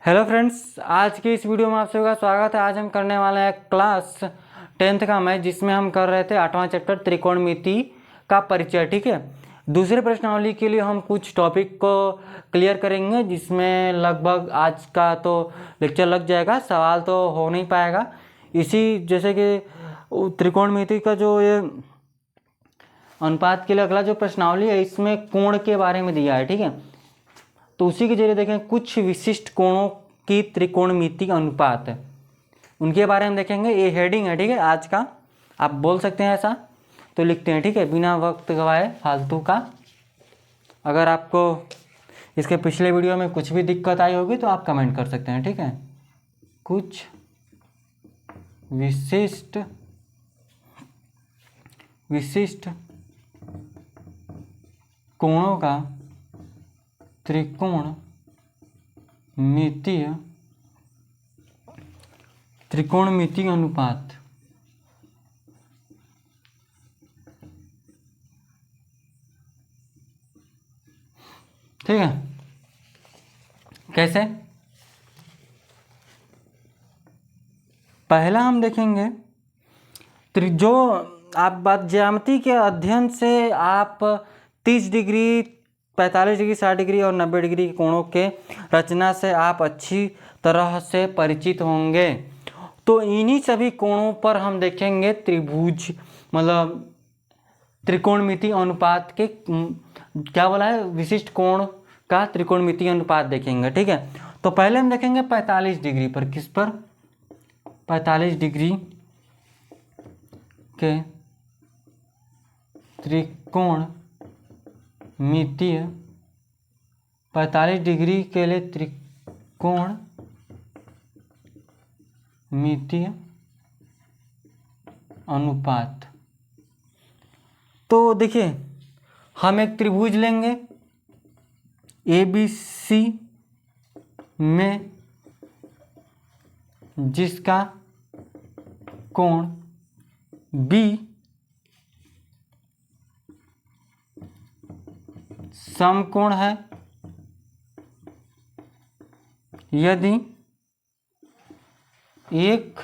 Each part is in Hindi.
हेलो फ्रेंड्स, आज की इस वीडियो में आप सभी का स्वागत है। आज हम करने वाले हैं क्लास 10th का मैथ, जिसमें हम कर रहे थे 8वां चैप्टर त्रिकोणमिति का परिचय। ठीक है, दूसरे प्रश्नावली के लिए हम कुछ टॉपिक को क्लियर करेंगे, जिसमें लगभग आज का तो लेक्चर लग जाएगा, सवाल तो हो नहीं पाएगा। इसी जैसे कि त्रिकोणमिति का जो ये अनुपात के लिए अगला जो प्रश्नावली है, इसमें कोण के बारे में दिया है। ठीक है, तो उसी के जरिए देखें कुछ विशिष्ट कोणों की त्रिकोणमिति अनुपात, उनके बारे में देखेंगे। ये हेडिंग है, ठीक है, आज का। आप बोल सकते हैं ऐसा, तो लिखते हैं, ठीक है, बिना वक्त गवाए फालतू का। अगर आपको इसके पिछले वीडियो में कुछ भी दिक्कत आई होगी तो आप कमेंट कर सकते हैं। ठीक है, कुछ विशिष्ट कोणों का त्रिकोणमिति अनुपात। ठीक है, कैसे? पहला हम देखेंगे जो आप बात ज्यामिति के अध्ययन से आप 30 डिग्री, 45 डिग्री, 60 डिग्री और 90 डिग्री के कोणों के रचना से आप अच्छी तरह से परिचित होंगे। तो इन्हीं सभी कोणों पर हम देखेंगे त्रिभुज, मतलब त्रिकोणमिति अनुपात के क्या बोला है, विशिष्ट कोण का त्रिकोणमिति अनुपात देखेंगे। ठीक है, तो पहले हम देखेंगे 45 डिग्री पर। किस पर? 45 डिग्री के त्रिकोणमितीय, 45 डिग्री के लिए त्रिकोणमितीय अनुपात। तो देखिए, हम एक त्रिभुज लेंगे ABC में, जिसका कोण B समकोण है। यदि एक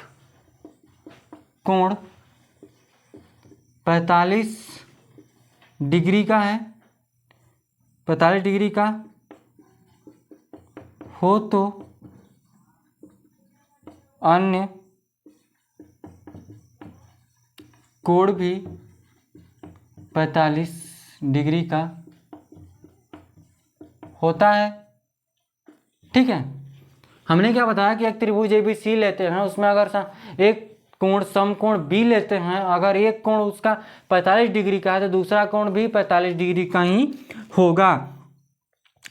कोण 45 डिग्री का है, 45 डिग्री का हो, तो अन्य कोण भी 45 डिग्री का होता है। ठीक है, हमने क्या बताया कि एक त्रिभुज ABC लेते हैं, उसमें अगर एक कोण समकोण B लेते हैं, अगर एक कोण उसका 45 डिग्री का है तो दूसरा कोण भी 45 डिग्री का ही होगा।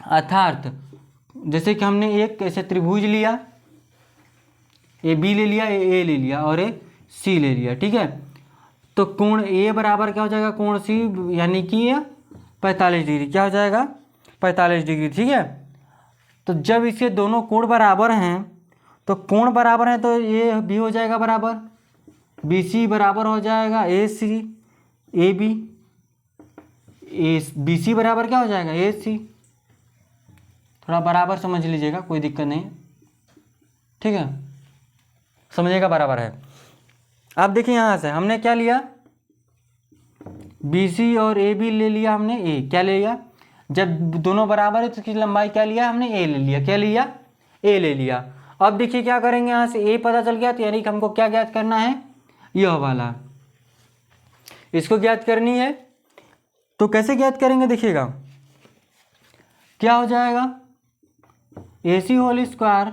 अर्थात जैसे कि हमने एक ऐसे त्रिभुज लिया, AB ले लिया, A ले लिया और C ले लिया। ठीक है, तो कोण A बराबर क्या हो जाएगा, कोण C, यानी कि 45 डिग्री। क्या हो जाएगा? 45 डिग्री। ठीक है, तो जब इसके दोनों कोण बराबर हैं, तो कोण बराबर है तो ये भी हो जाएगा बराबर, BC बराबर हो जाएगा AC, AB, BC बराबर क्या हो जाएगा, AC। थोड़ा बराबर समझ लीजिएगा, कोई दिक्कत नहीं। ठीक है, समझिएगा, बराबर है। अब देखिए, यहाँ से हमने क्या लिया, BC और AB ले लिया हमने, A क्या ले लिया, जब दोनों बराबर है तो इसकी लंबाई क्या लिया हमने, A ले लिया। क्या लिया? A ले लिया। अब देखिए क्या करेंगे, यहाँ से A पता चल गया, तो यानी कि हमको क्या ज्ञात करना है, यह वाला, इसको ज्ञात करनी है। तो कैसे ज्ञात करेंगे, देखिएगा क्या हो जाएगा, AC whole square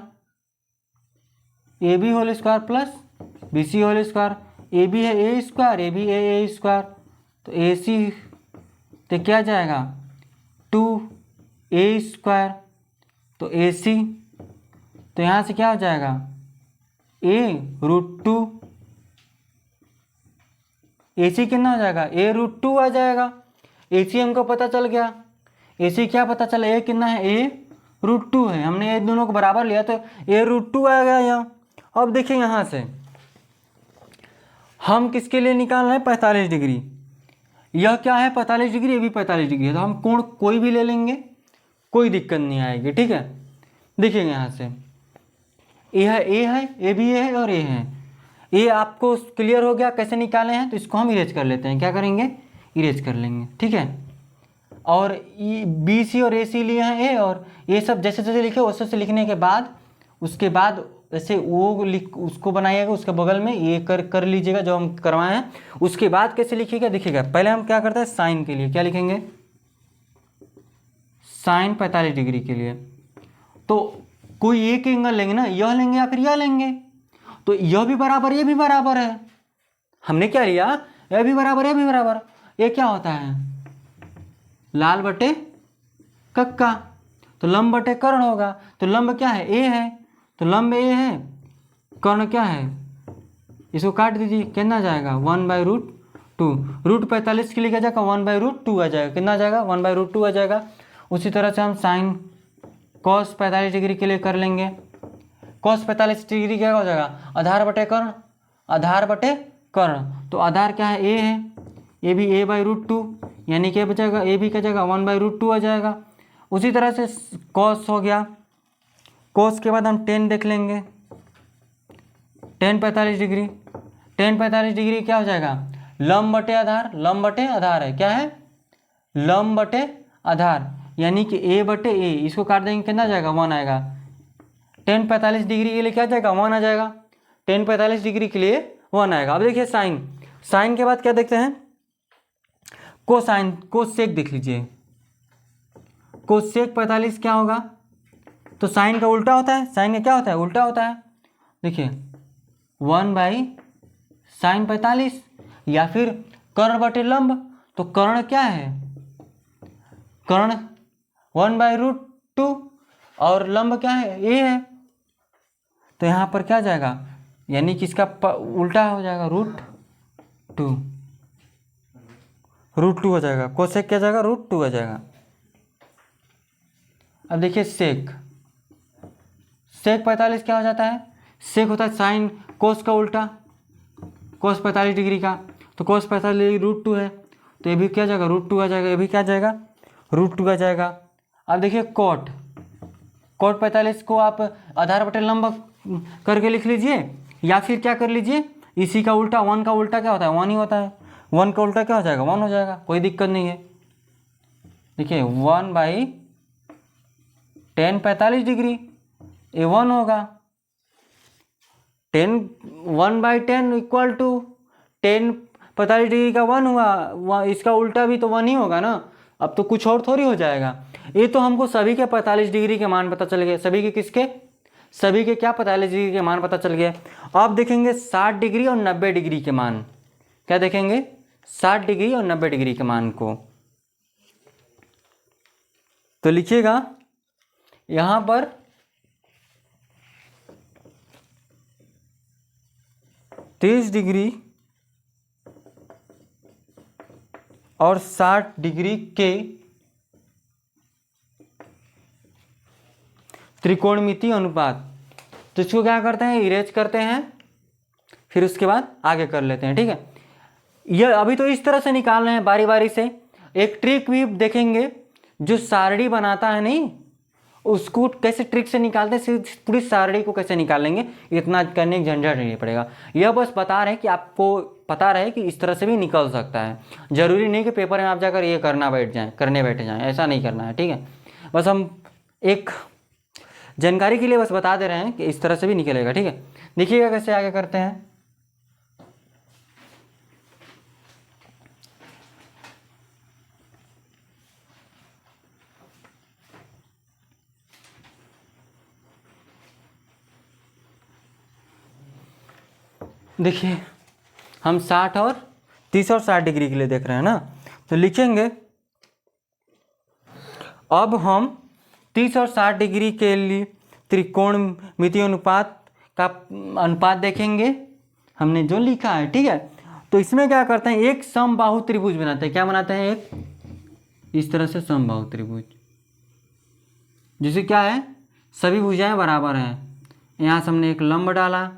AB whole square plus BC whole square. AB है A स्क्वायर, AB है A स्क्वायर, तो AC तो क्या जाएगा, 2A स्क्वायर, तो AC, तो यहाँ से क्या हो जाएगा, A√2, AC कितना हो जाएगा, A√2 आ जाएगा। AC हमको पता चल गया, AC क्या पता चला, A कितना है, A√2 है। हमने ये दोनों को बराबर लिया तो A√2 आ गया यहाँ। अब देखिए, यहाँ से हम किसके लिए निकाल रहे हैं, 45 डिग्री। यह क्या है, 45 डिग्री, ये भी 45 डिग्री है, तो हम कोण कोई भी ले लेंगे, कोई दिक्कत नहीं आएगी। ठीक है, देखिए यहाँ से ए भी ए है और ए है। ये आपको क्लियर हो गया कैसे निकाले हैं, तो इसको हम इरेज कर लेते हैं। क्या करेंगे, इरेज कर लेंगे, ठीक है। और बी सी और ए सी लिए हैं ए, और ये सब जैसे जैसे लिखे वैसे वैसे लिखने के बाद उसके बाद जैसे वो लिख उसको बनाइएगा, उसके बगल में ये कर लीजिएगा जो हम करवाए हैं। उसके बाद कैसे लिखिएगा देखिएगा, पहले हम क्या करते हैं साइन के लिए क्या लिखेंगे, साइन 45 डिग्री के लिए तो कोई एक एंगल लेंगे ना, यह लेंगे या फिर यह लेंगे, तो यह भी बराबर ये भी बराबर है। हमने क्या लिया, यह भी बराबर यह भी बराबर, ये क्या होता है लाल बटे कक्का, तो लंब बटे कर्ण होगा। तो लंब क्या है ए है, तो लंब ए है, कर्ण क्या है, इसको काट दीजिए, कितना जाएगा 1/√2। रूट 45 के लिए क्या जाएगा 1/√2 आ जाएगा, कितना आ जाएगा 1/√2 आ जाएगा। उसी तरह से हम साइन कॉस 45 डिग्री के लिए कर लेंगे। कॉस 45 डिग्री क्या हो जाएगा, आधार बटे कर्ण, आधार बटे कर्ण, तो आधार क्या है ए है, ये भी a/√2 यानी क्या बचेगा, ए भी क्या जाएगा 1/√2 आ जाएगा। उसी तरह से कॉस हो गया, कॉस के बाद हम टेन देख लेंगे, टेन 45 डिग्री, टेन 45 डिग्री क्या हो जाएगा लंब बटे आधार, लंब बटे आधार है, क्या है लंब बटे आधार, यानी कि ए बटे ए, इसको काट देंगे कितना जाएगा 1 आएगा। टेन 45 डिग्री के लिए क्या जाएगा 1 आ जाएगा, टेन 45 डिग्री के लिए 1 आएगा। अब देखिए साइन, साइन के बाद क्या देखते हैं कोसाइन, कोसेक देख लीजिए, कोसेक 45 क्या होगा, तो साइन का उल्टा होता है, साइन का क्या होता है उल्टा होता है। देखिए 1/sin 45, या फिर कर्ण बटे लंब, तो कर्ण क्या है कर्ण 1/√2 और लंब क्या है ए है, तो यहाँ पर क्या जाएगा यानी कि इसका उल्टा हो जाएगा √2, √2 हो जाएगा, कोसेक क्या जाएगा √2 आ जाएगा। अब देखिए सेक, सेक 45 क्या हो जाता है, सेक होता है साइन कोस का उल्टा, कोस 45 डिग्री का, तो कोस 45 √2 है, तो ये भी क्या जाएगा √2 आ जाएगा, ये भी क्या जाएगा √2 आ जाएगा। अब देखिए कोट, कोट 45 को आप आधार बटे लंब करके लिख लीजिए, या फिर क्या कर लीजिए इसी का उल्टा, 1 का उल्टा क्या होता है 1 ही होता है, 1 का उल्टा क्या हो जाएगा 1 हो जाएगा, कोई दिक्कत नहीं है। देखिए 1/10 45 डिग्री ये 1 होगा, 1/10 इक्वल टू 10 45 डिग्री का 1 हुआ, इसका उल्टा भी तो 1 ही होगा ना, अब तो कुछ और थोड़ी हो जाएगा। ये तो हमको सभी के 45 डिग्री के मान पता चल गए, सभी के किसके, सभी के क्या 45 डिग्री के मान पता चल गए। अब देखेंगे 60 डिग्री और 90 डिग्री के मान, क्या देखेंगे 60 डिग्री और 90 डिग्री के मान को, तो लिखिएगा यहां पर 30 डिग्री और 60 डिग्री के त्रिकोणमितीय अनुपात, तो इसको क्या करते हैं इरेज करते हैं, फिर उसके बाद आगे कर लेते हैं, ठीक है। यह अभी तो इस तरह से निकाल रहे हैं बारी बारी से, एक ट्रिक भी देखेंगे जो सारणी बनाता है नहीं उसको कैसे ट्रिक से निकालते हैं, पूरी सारणी को कैसे निकालेंगे, इतना करने की झंझट नहीं पड़ेगा। यह बस बता रहे हैं कि आपको पता रहे कि इस तरह से भी निकल सकता है, जरूरी नहीं कि पेपर में आप जाकर ये करने बैठ जाएं, ऐसा नहीं करना है, ठीक है। बस हम एक जानकारी के लिए बस बता दे रहे हैं कि इस तरह से भी निकलेगा, ठीक है। देखिएगा कैसे आगे करते हैं। देखिए हम 60 और 30 और 60 डिग्री के लिए देख रहे हैं ना, तो लिखेंगे अब हम 30 और 60 डिग्री के लिए त्रिकोणमितीय अनुपात का अनुपात देखेंगे, हमने जो लिखा है, ठीक है। तो इसमें क्या करते हैं एक समबाहु त्रिभुज बनाते हैं, क्या बनाते हैं एक इस तरह से समबाहु त्रिभुज, जिसे क्या है सभी भुजाएं बराबर हैं, यहाँ से हमने एक लंब डाला,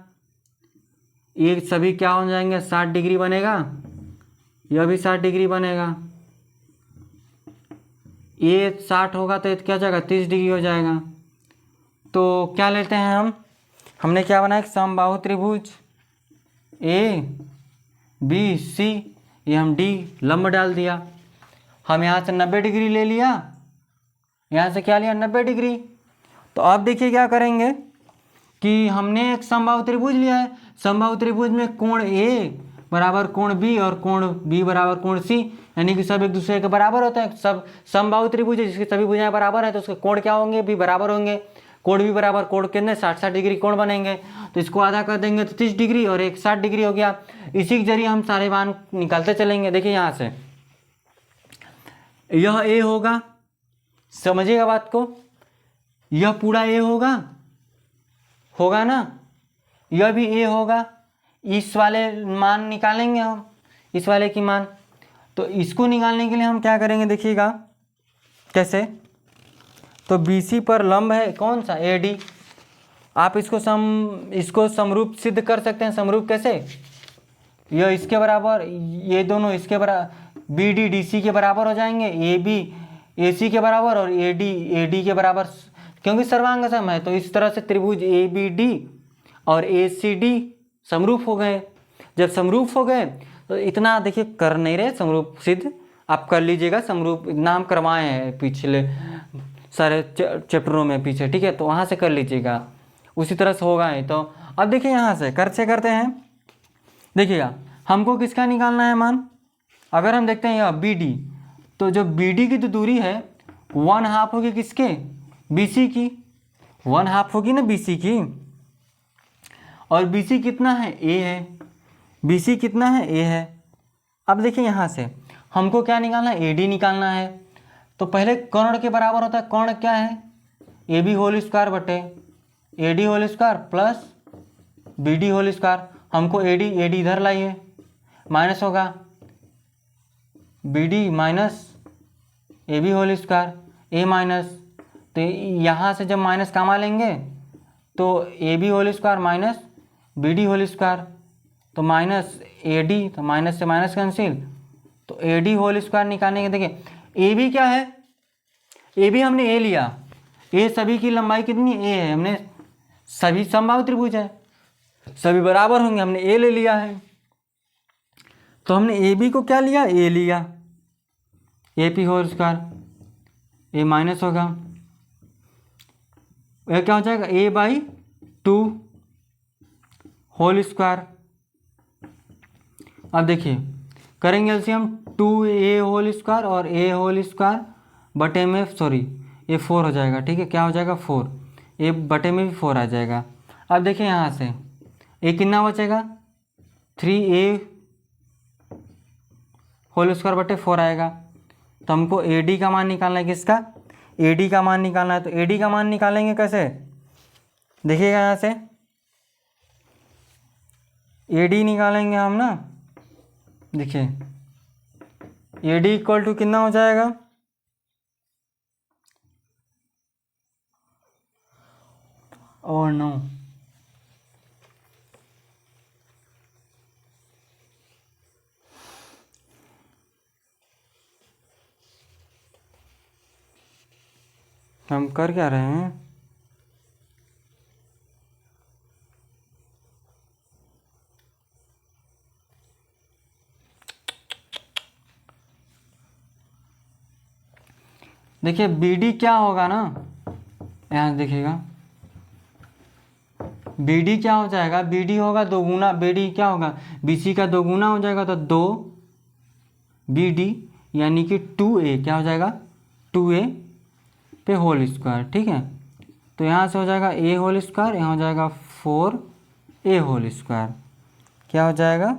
ये सभी क्या हो जाएंगे 60 डिग्री बनेगा, यह भी 60 डिग्री बनेगा, ये 60 होगा तो क्या जाएगा 30 डिग्री हो जाएगा। तो क्या लेते हैं हमने क्या बनाया, समबाहु त्रिभुज ए बी सी, ये हम डी लंब डाल दिया। हम यहाँ से 90 डिग्री ले लिया, यहाँ से क्या लिया 90 डिग्री। तो अब देखिए क्या करेंगे कि हमने एक समबाहु त्रिभुज लिया है, समबाहु त्रिभुज में कोण ए बराबर कोण बी और कोण बी बराबर कोण सी, यानी कि सब एक दूसरे के बराबर होते हैं। सब समबाहु त्रिभुज है जिसकी सभी भुजाएं बराबर है, तो उसके कोण क्या होंगे, भी बराबर होंगे। कोण भी बराबर, कोण के अंदर 60-60 डिग्री कोण बनेंगे, तो इसको आधा कर देंगे तो 30 डिग्री और एक 60 डिग्री हो गया। इसी के जरिए हम सारे मान निकालते चलेंगे। देखिए यहाँ से यह ए होगा, समझिएगा बात को, यह पूरा ए होगा ना, यह भी ए होगा। इस वाले मान निकालेंगे हम, इस वाले की मान। तो इसको निकालने के लिए हम क्या करेंगे, देखिएगा कैसे। तो BC पर लंब है कौन सा, AD। आप इसको समरूप सिद्ध कर सकते हैं। समरूप कैसे, यह इसके बराबर, ये दोनों इसके बराबर, BD DC के बराबर हो जाएंगे, AB AC के बराबर और AD AD के बराबर, क्योंकि सर्वांग सम है। तो इस तरह से त्रिभुज ABD और ACD समरूप हो गए। जब समरूप हो गए तो इतना देखिए कर नहीं रहे, समरूप सिद्ध आप कर लीजिएगा। समरूप इतना हम करवाए हैं पिछले सारे चैप्टरों में पीछे, ठीक है, तो वहाँ से कर लीजिएगा, उसी तरह से होगा ही। तो अब देखिए यहाँ से करते हैं, देखिएगा हमको किसका निकालना है मान। अगर हम देखते हैं यह BD, तो जो BD की जो दूरी है 1/2 होगी किसके, BC की, 1/2 होगी ना BC की। और BC कितना है, A है, BC कितना है, A है। अब देखिए यहाँ से हमको क्या निकालना है, AD निकालना है। तो पहले कर्ण के बराबर होता है, कर्ण क्या है, AB होल स्क्वायर बटे AD whole square plus BD whole square. हमको AD इधर लाइए, माइनस होगा BD minus AB whole square, A minus, तो यहाँ से जब माइनस कमा लेंगे तो AB whole square minus BD whole square, तो माइनस AD, तो माइनस से माइनस कैंसिल, तो AD होल स्क्वायर निकालने के। देखिए AB क्या है, AB हमने A लिया, A सभी की लंबाई कितनी A है, हमने सभी समबाहु त्रिभुज है, सभी बराबर होंगे, हमने A ले लिया है। तो हमने AB को क्या लिया, A लिया, AP whole square, A minus होगा, यह क्या हो जाएगा A/2 होल स्क्वायर। अब देखिए करेंगे एलसीएम, 2A होल स्क्वायर और A होल स्क्वायर बटे में, सॉरी ये 4 हो जाएगा, ठीक है, क्या हो जाएगा 4, A बटे में भी 4 आ जाएगा। अब देखिए यहाँ से A कितना बचेगा, 3A होल स्क्वायर बटे 4 आएगा। तो हमको AD का मान निकालना है, किसका, AD का मान निकालना है। तो AD का मान निकालेंगे कैसे, देखिएगा यहाँ से AD निकालेंगे हम ना, देखिए AD इक्वल टू कितना हो जाएगा, और नो हम कर क्या रहे हैं, देखिए BD क्या होगा ना, यहाँ देखिएगा BD क्या हो जाएगा, BD होगा 2 गुना, BD क्या होगा, BC का 2 गुना हो जाएगा, तो 2BD यानी कि 2A क्या हो जाएगा, 2A पे होल स्क्वायर, ठीक है। तो यहाँ से हो जाएगा A होल स्क्वायर, यहाँ हो जाएगा 4A होल स्क्वायर, क्या हो जाएगा।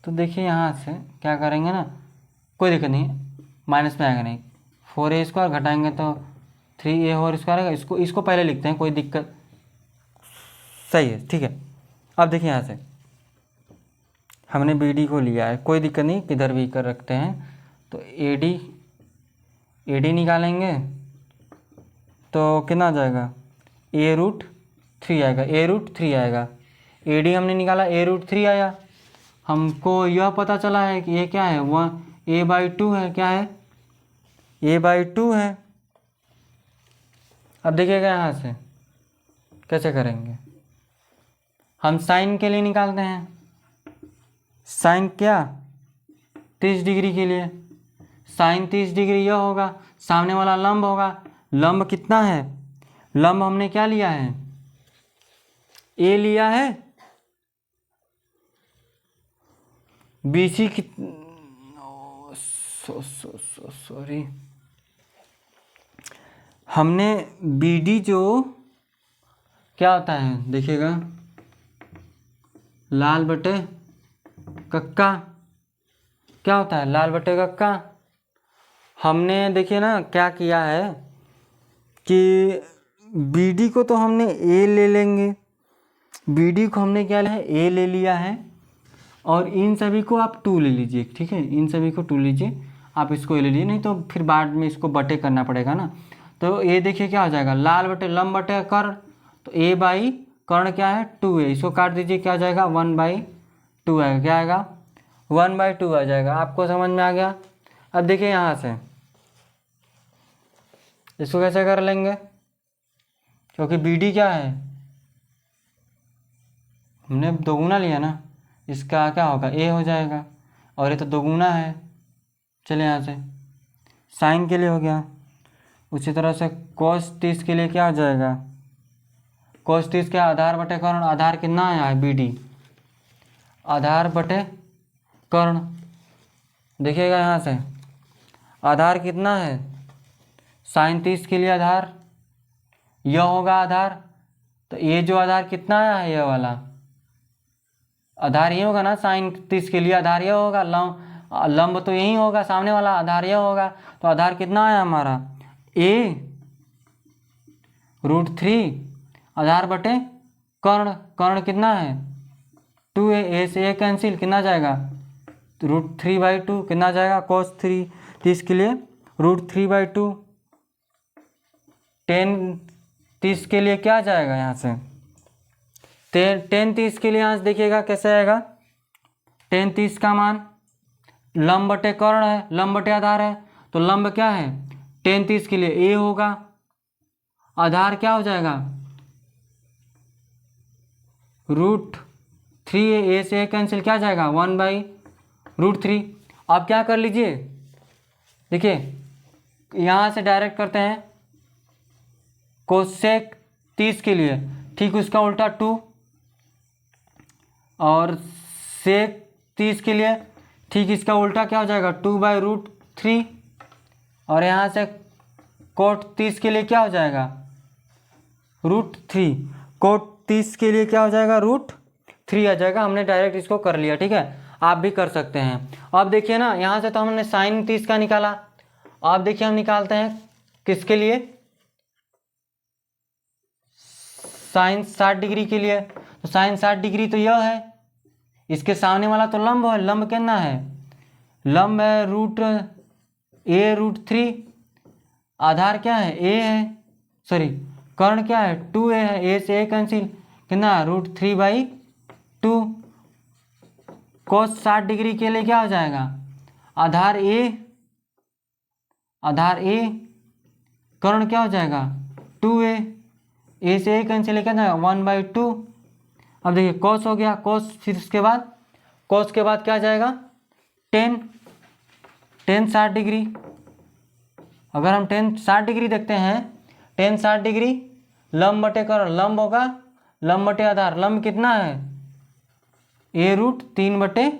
तो देखिए यहाँ से क्या करेंगे ना, कोई दिक्कत नहीं, माइनस में आएगा नहीं, 4A स्क्वायर घटाएंगे तो 3A होल स्क्वायर आएगा। इसको पहले लिखते हैं, कोई दिक्कत, सही है, ठीक है। अब देखिए यहाँ से हमने BD को लिया है, कोई दिक्कत नहीं, किधर भी कर रखते हैं। तो AD निकालेंगे तो कितना आ जाएगा, A√3 आएगा, A√3 आएगा। AD हमने निकाला, A√3 आया। हमको यह पता चला है कि ये क्या है, 1A/2 है, क्या है, A/2 है। अब देखिएगा यहाँ से कैसे करेंगे? हम साइन के लिए निकालते हैं। साइन क्या? 30 डिग्री के लिए साइन 30 डिग्री यह होगा, सामने वाला लंब होगा। लंब कितना है? लंब हमने क्या लिया है? ए लिया है। बीसी की सॉरी, हमने बीडी जो क्या होता है देखिएगा, लाल बटे कक्का क्या होता है? लाल बटे कक्का। हमने देखिए ना क्या किया है कि बीडी को तो हमने ए ले लेंगे, बीडी को हमने क्या लिया है? ए ले लिया है। और इन सभी को आप 2 ले लीजिए, ठीक है, इन सभी को 2 लीजिए, आप इसको ए ले लीजिए, नहीं तो फिर बाद में इसको बटे करना पड़ेगा ना। तो ये देखिए क्या हो जाएगा, लाल बटे लंब बटे कर्ण, तो ए बाई कर्ण क्या है? 2a, इसको काट दीजिए, क्या आ जाएगा? 1/2 आएगा। क्या आएगा? 1/2 आ जाएगा। आपको समझ में आ गया? अब देखिए यहाँ से इसको कैसे कर लेंगे, क्योंकि BD क्या है, हमने दोगुना लिया ना, इसका क्या होगा? ए हो जाएगा, और ये तो दोगुना है। चलिए यहाँ से साइन के लिए हो गया, उसी तरह से cos 30 के लिए क्या हो जाएगा? cos 30 क्या? आधार बटे कर्ण। आधार कितना आया है? BD, आधार बटे कर्ण। देखिएगा यहाँ से आधार कितना है? साइन 30 के लिए आधार यह होगा आधार, तो ये जो आधार कितना आया है, यह वाला आधार ये होगा ना, साइन 30 के लिए आधार यह होगा, लंब तो यही होगा, सामने वाला आधार यह होगा। तो आधार कितना आया हमारा? a√3 आधार बटे कर्ण। कर्ण कितना है? 2a, a से a कैंसिल, कितना जाएगा? √3/2 कितना जाएगा? cos 30 के लिए √3/2। tan 30 के लिए क्या जाएगा यहाँ से? tan 30 के लिए यहाँ से देखिएगा कैसे आएगा। tan 30 का मान लंब बटे कर्ण है, लंब बटे आधार है, तो लंब क्या है? tan 30 के लिए a होगा, आधार क्या हो जाएगा? √3a, a से a कैंसिल, क्या जाएगा? 1/√3। आप क्या कर लीजिए, देखिए यहाँ से डायरेक्ट करते हैं कोसेक 30 के लिए, ठीक उसका उल्टा 2, और सेक 30 के लिए ठीक इसका उल्टा क्या हो जाएगा? 2/√3। और यहाँ से कोट 30 के लिए क्या हो जाएगा? √3। कोट 30 के लिए क्या हो जाएगा? √3 आ जाएगा। हमने डायरेक्ट इसको कर लिया, ठीक है, आप भी कर सकते हैं। अब देखिए ना, यहाँ से तो हमने साइन 30 का निकाला, अब देखिए हम निकालते हैं किसके लिए? साइन 60 डिग्री के लिए। तो साइन 60 डिग्री तो यह है, इसके सामने वाला तो लंब है, लंब कितना है? लंब है √3, आधार क्या है? a है, सॉरी कर्ण क्या है? 2a है, a से a कैंसिल, कितना? √3/2। cos 60 डिग्री के लिए क्या हो जाएगा? आधार a, आधार a, कर्ण क्या हो जाएगा? 2a, a से a कैंसिल, क्या जाएगा? 1/2। अब देखिए cos हो गया, cos, फिर उसके बाद cos के बाद क्या जाएगा? tan 60 degree. अगर हम tan 60 डिग्री देखते हैं, tan 60 डिग्री लंब बटे कर्ण, लंब होगा लंब बटे आधार, लंब कितना है? a√3/,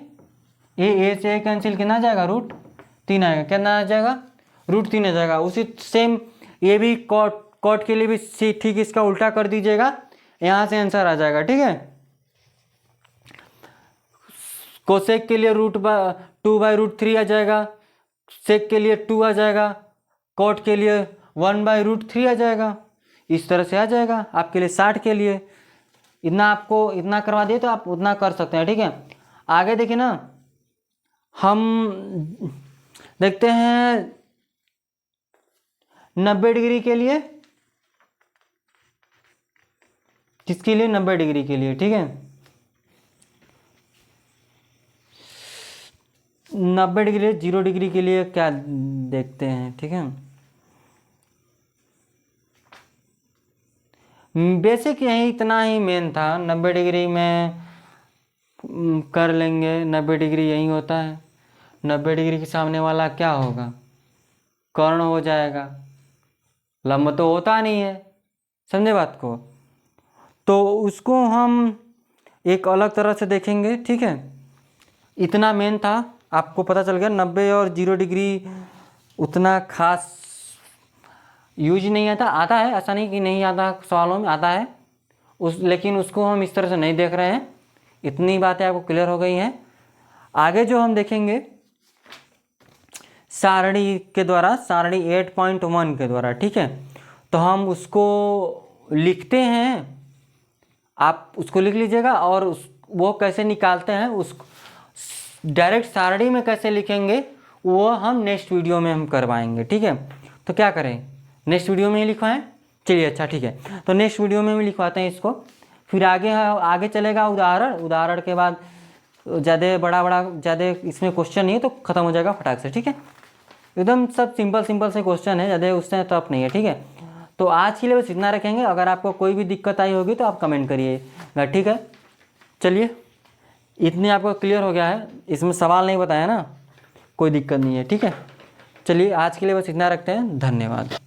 a से a कैंसिल, कितना जाएगा? √3 आएगा, कितना आ जाएगा? √3 आ जाएगा। उसी सेम ये भी कॉट के लिए भी ठीक इसका उल्टा कर दीजिएगा, यहाँ से आंसर आ जाएगा, ठीक है। कोसेक के लिए 2/√3 आ जाएगा, सेक के लिए 2 आ जाएगा, कॉट के लिए 1/√3 आ जाएगा। इस तरह से आ जाएगा आपके लिए 60 के लिए। इतना आपको इतना करवा दिए तो आप उतना कर सकते हैं, ठीक है। आगे देखिए ना, हम देखते हैं 90 डिग्री के लिए, किसके लिए? 90 डिग्री के लिए, ठीक है। 90 डिग्री 0 डिग्री के लिए क्या देखते हैं, ठीक है। बेसिक यही इतना ही मेन था। 90 डिग्री में कर लेंगे, 90 डिग्री यही होता है। 90 डिग्री के सामने वाला क्या होगा, कर्ण हो जाएगा, लंब तो होता नहीं है, समझे बात को। तो उसको हम एक अलग तरह से देखेंगे, ठीक है। इतना मेन था, आपको पता चल गया। 90 और 0 डिग्री उतना खास यूज नहीं आता है, ऐसा नहीं कि नहीं आता, सवालों में आता है लेकिन उसको हम इस तरह से नहीं देख रहे हैं। इतनी बातें आपको क्लियर हो गई हैं। आगे जो हम देखेंगे सारणी के द्वारा, सारणी 8.1 के द्वारा, ठीक है। तो हम उसको लिखते हैं, आप उसको लिख लीजिएगा। और वो कैसे निकालते हैं, उस डायरेक्ट सारणी में कैसे लिखेंगे वो हम नेक्स्ट वीडियो में हम करवाएंगे, ठीक है। तो क्या करें, नेक्स्ट वीडियो में ही लिखवाएं। चलिए अच्छा ठीक है, तो नेक्स्ट वीडियो में भी लिखवाते हैं इसको। फिर आगे चलेगा उदाहरण के बाद ज़्यादा बड़ा ज़्यादा इसमें क्वेश्चन नहीं है, तो ख़त्म हो जाएगा फटाक से, ठीक है। एकदम सब सिंपल से क्वेश्चन है, ज़्यादा उससे टफ नहीं है, ठीक है। तो आज के लिए बस इतना रखेंगे। अगर आपको कोई भी दिक्कत आई होगी तो आप कमेंट करिएगा, ठीक है। चलिए इतने आपको क्लियर हो गया है, इसमें सवाल नहीं बताया ना, कोई दिक्कत नहीं है, ठीक है। चलिए आज के लिए बस इतना रखते हैं, धन्यवाद।